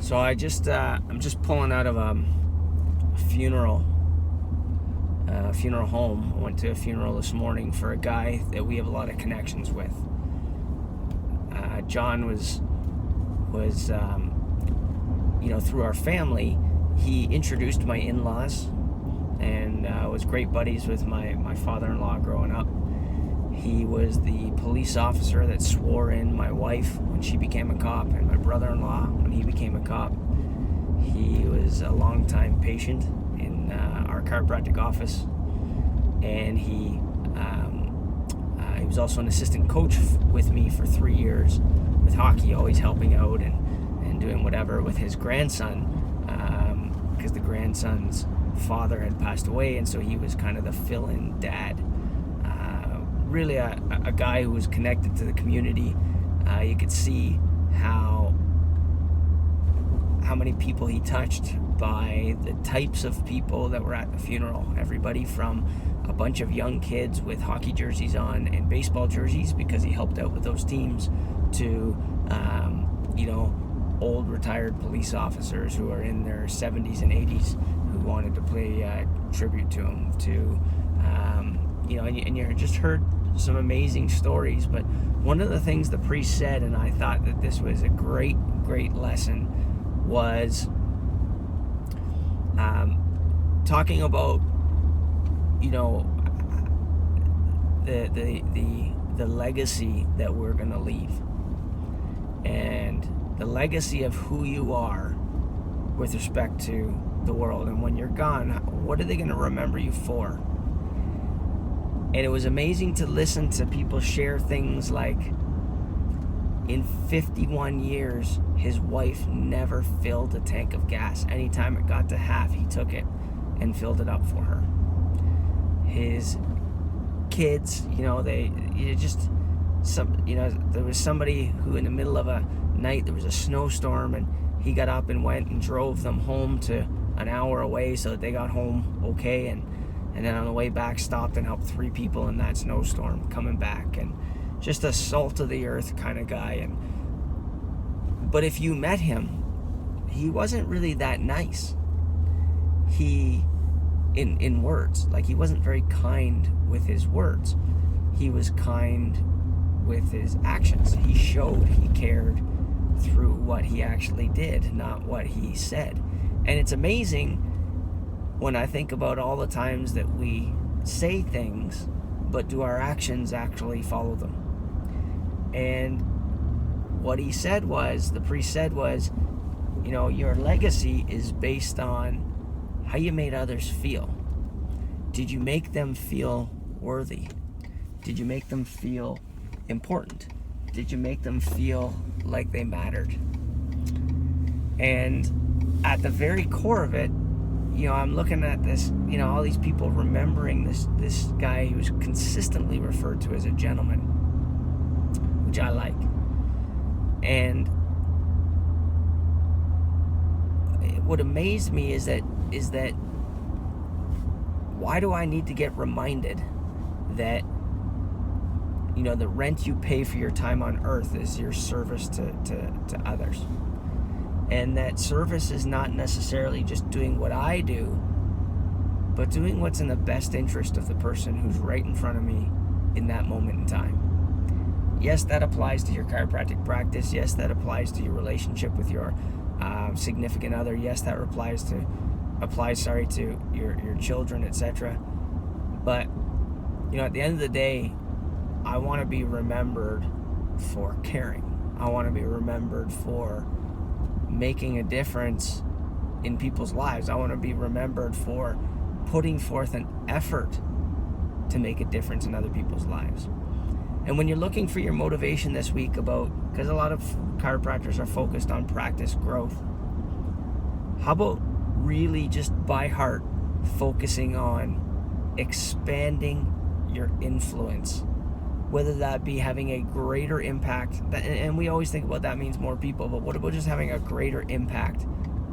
So I'm just pulling out of a funeral home. I went to a funeral this morning for a guy that we have a lot of connections with. John was through our family, he introduced my in-laws and was great buddies with my father-in-law growing up. He was the police officer that swore in my wife when she became a cop, and my brother-in-law when he became a cop. He was a longtime patient in our chiropractic office, and he was also an assistant coach with me for 3 years with hockey, always helping out and doing whatever with his grandson, because the grandson's father had passed away, and so he was kind of the fill-in dad. Really a guy who was connected to the community. You could see how many people he touched by the types of people that were at the funeral. Everybody from a bunch of young kids with hockey jerseys on and baseball jerseys because he helped out with those teams, to old retired police officers who are in their 70s and 80s who wanted to pay tribute to him, and you just heard some amazing stories. But one of the things the priest said, and I thought that this was a great lesson, was talking about the legacy that we're going to leave, and the legacy of who you are with respect to the world. And when you're gone, what are they going to remember you for? And it was amazing to listen to people share things like, in 51 years, his wife never filled a tank of gas. Anytime it got to half, he took it and filled it up for her. His kids, there was somebody who in the middle of a night, there was a snowstorm, and he got up and went and drove them home to an hour away so that they got home okay, and then on the way back stopped and helped 3 people in that snowstorm coming back. And just a salt of the earth kind of guy. But if you met him, he wasn't really that nice. He, in words, like, he wasn't very kind with his words. He was kind with his actions. He showed he cared through what he actually did, not what he said. And it's amazing when I think about all the times that we say things, but do our actions actually follow them? And what he said was, the priest said was, your legacy is based on how you made others feel. Did you make them feel worthy? Did you make them feel important? Did you make them feel like they mattered? And at the very core of it, I'm looking at this, all these people remembering this guy who was consistently referred to as a gentleman, which I like. And what amazed me is that why do I need to get reminded that the rent you pay for your time on earth is your service to others? And that service is not necessarily just doing what I do, but doing what's in the best interest of the person who's right in front of me in that moment in time. Yes, that applies to your chiropractic practice. Yes, that applies to your relationship with your significant other. Yes, that applies to your children, etc. But at the end of the day, I want to be remembered for caring. I want to be remembered for making a difference in people's lives. I want to be remembered for putting forth an effort to make a difference in other people's lives. And when you're looking for your motivation this week because a lot of chiropractors are focused on practice growth, how about really just by heart focusing on expanding your influence, whether that be having a greater impact, and we always think about that means more people, but what about just having a greater impact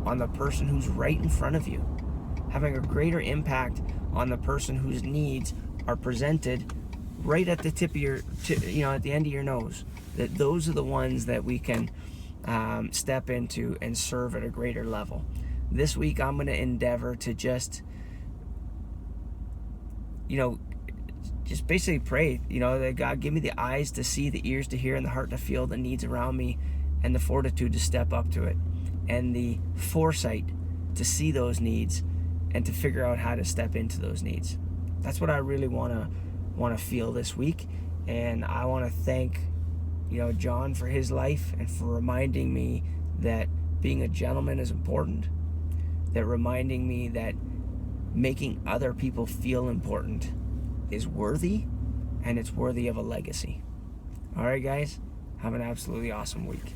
on the person who's right in front of you? Having a greater impact on the person whose needs are presented right at the tip of your, at the end of your nose. That those are the ones that we can step into and serve at a greater level. This week, I'm going to endeavor to just basically pray, that God give me the eyes to see, the ears to hear, and the heart to feel the needs around me, and the fortitude to step up to it, and the foresight to see those needs and to figure out how to step into those needs. That's what I really want to feel this week. And I want to thank John for his life and for reminding me that being a gentleman is important, that reminding me that making other people feel important is worthy, and it's worthy of a legacy. All right, guys, have an absolutely awesome week.